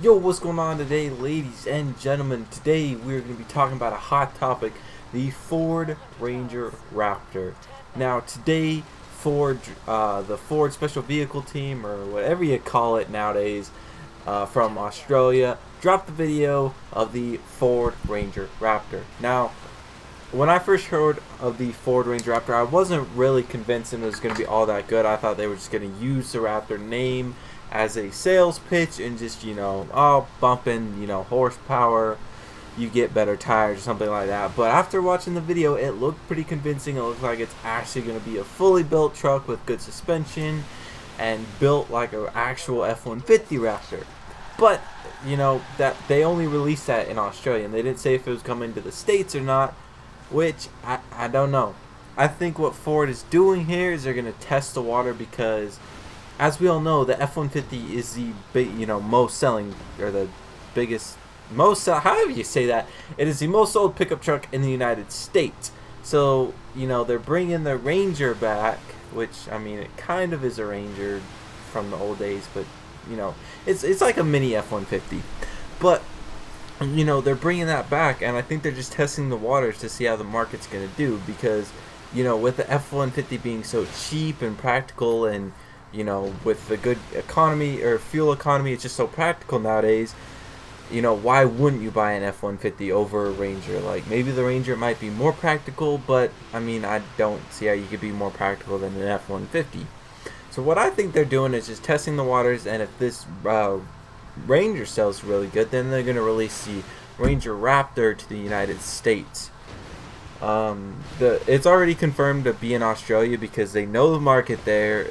Yo, what's going on today, ladies and gentlemen? Today we're going to be talking about a hot topic, the Ford Ranger Raptor. Now, today, the Ford Special Vehicle Team, or whatever you call it nowadays, from Australia, dropped the video of the Ford Ranger Raptor. Now, when I first heard of the Ford Ranger Raptor, I wasn't really convinced it was going to be all that good. I thought they were just going to use the Raptor name as a sales pitch and just, bumping, horsepower, you get better tires or something like that. But after watching the video, it looked pretty convincing. It looked like it's actually going to be a fully built truck with good suspension and built like an actual F-150 Raptor. But, that they only released that in Australia, and they didn't say if it was coming to the States or not, which I don't know. I think what Ford is doing here is they're going to test the water because, as we all know, the F-150 is the most selling, or the biggest, however you say that, it is the most sold pickup truck in the United States. So, they're bringing the Ranger back, which, it kind of is a Ranger from the old days, but, it's like a mini F-150. But, they're bringing that back, and I think they're just testing the waters to see how the market's going to do because, with the F-150 being so cheap and practical and, with the good economy or fuel economy, it's just so practical nowadays. Why wouldn't you buy an F-150 over a Ranger? Like, maybe the Ranger might be more practical, but, I don't see how you could be more practical than an F-150. So what I think they're doing is just testing the waters, and if this Ranger sells really good, then they're going to release the Ranger Raptor to the United States. It's already confirmed to be in Australia because they know the market there.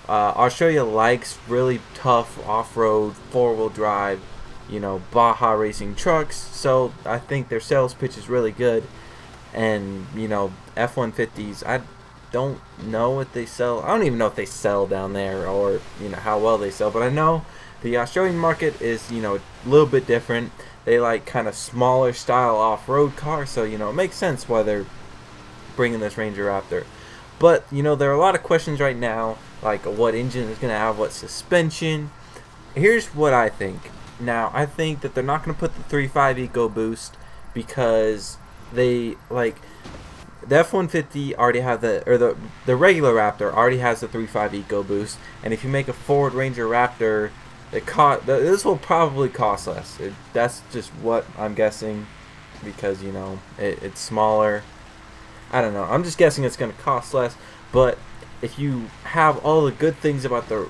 Australia likes really tough off-road, four-wheel drive, Baja racing trucks. So I think their sales pitch is really good. And F-150s, I don't know what they sell. I don't even know if they sell down there or how well they sell. But I know the Australian market is a little bit different. They like kind of smaller style off-road cars, so it makes sense why they're bringing this Ranger Raptor. But there are a lot of questions right now, like what engine is going to have what suspension. Here's what I think. Now, I think that they're not going to put the 3.5 EcoBoost because they the F-150 already have the regular Raptor already has the 3.5 EcoBoost, and if you make a Ford Ranger Raptor, this will probably cost less. That's just what I'm guessing because it's smaller. I don't know. I'm just guessing it's going to cost less. But if you have all the good things about the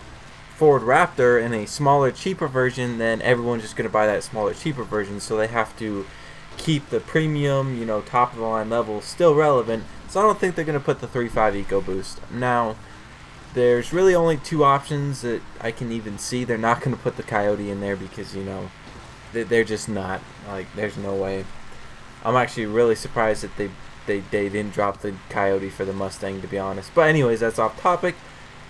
Ford Raptor in a smaller, cheaper version, then everyone's just going to buy that smaller, cheaper version. So they have to keep the premium, top of the line level still relevant. So I don't think they're going to put the 3.5 EcoBoost. Now, there's really only two options that I can even see. They're not going to put the Coyote in there because, they're just not. Like, there's no way. I'm actually really surprised that they didn't drop the Coyote for the Mustang, to be honest. But anyways, that's off topic.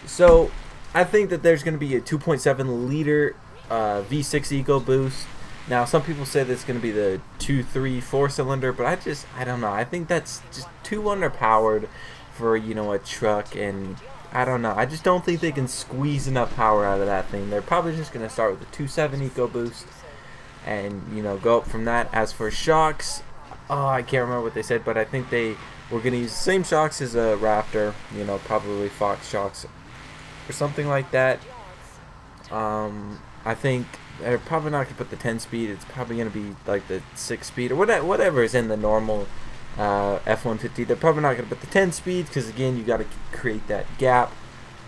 So, I think that there's going to be a 2.7 liter V6 EcoBoost. Now, some people say that's going to be the 2, 3, 4 cylinder, but I don't know. I think that's just too underpowered for, a truck, and I don't know. I just don't think they can squeeze enough power out of that thing. They're probably just going to start with a 2.7 EcoBoost and, go up from that. As for shocks, I can't remember what they said, but I think they were going to use the same shocks as a Raptor, probably Fox shocks or something like that. I think they're probably not going to put the 10-speed. It's probably going to be like the 6-speed or whatever is in the normal F-150. They're probably not going to put the 10-speed because, again, you got to create that gap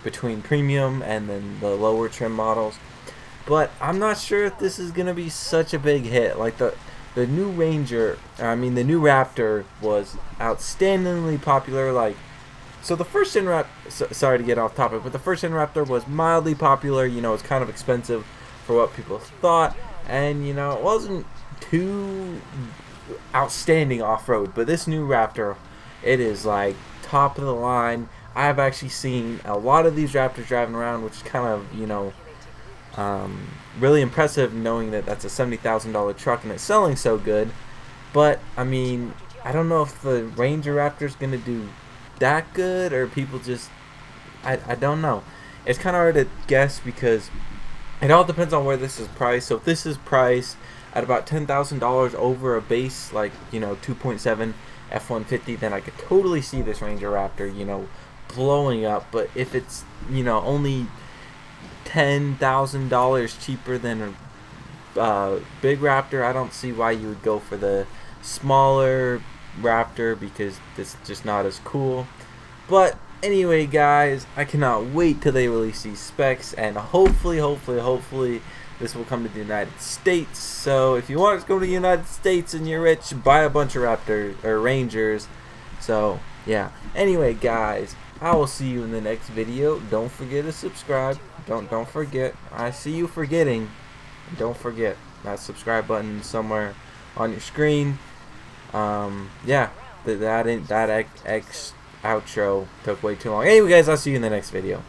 between premium and then the lower trim models. But I'm not sure if this is going to be such a big hit. Like the new Ranger, the new Raptor was outstandingly popular. So the first gen Raptor, sorry to get off topic, but the first gen Raptor was mildly popular. It's kind of expensive for what people thought, and it wasn't too outstanding off-road. But this new Raptor, it is like top of the line. I've actually seen a lot of these Raptors driving around, which is kind of really impressive, knowing that that's a $70,000 truck and it's selling so good. But I don't know if the Ranger Raptor is going to do that good, or people just I don't know. It's kind of hard to guess because It all depends on where this is priced. So if this is priced at about $10,000 over a base, like, you know, 2.7 F-150, then I could totally see this Ranger Raptor, you know, blowing up. But if it's, you know, only $10,000 cheaper than a big Raptor, I don't see why you would go for the smaller Raptor, because it's just not as cool. But anyway, guys, I cannot wait till they release these specs, and hopefully this will come to the United States. So if you want to go to the United States and you're rich, buy a bunch of Raptor or Rangers. So yeah. Anyway, guys, I will see you in the next video. Don't forget to subscribe. Don't forget. I see you forgetting. Don't forget that subscribe button somewhere on your screen. Yeah, that outro took way too long. Anyway, guys, I'll see you in the next video.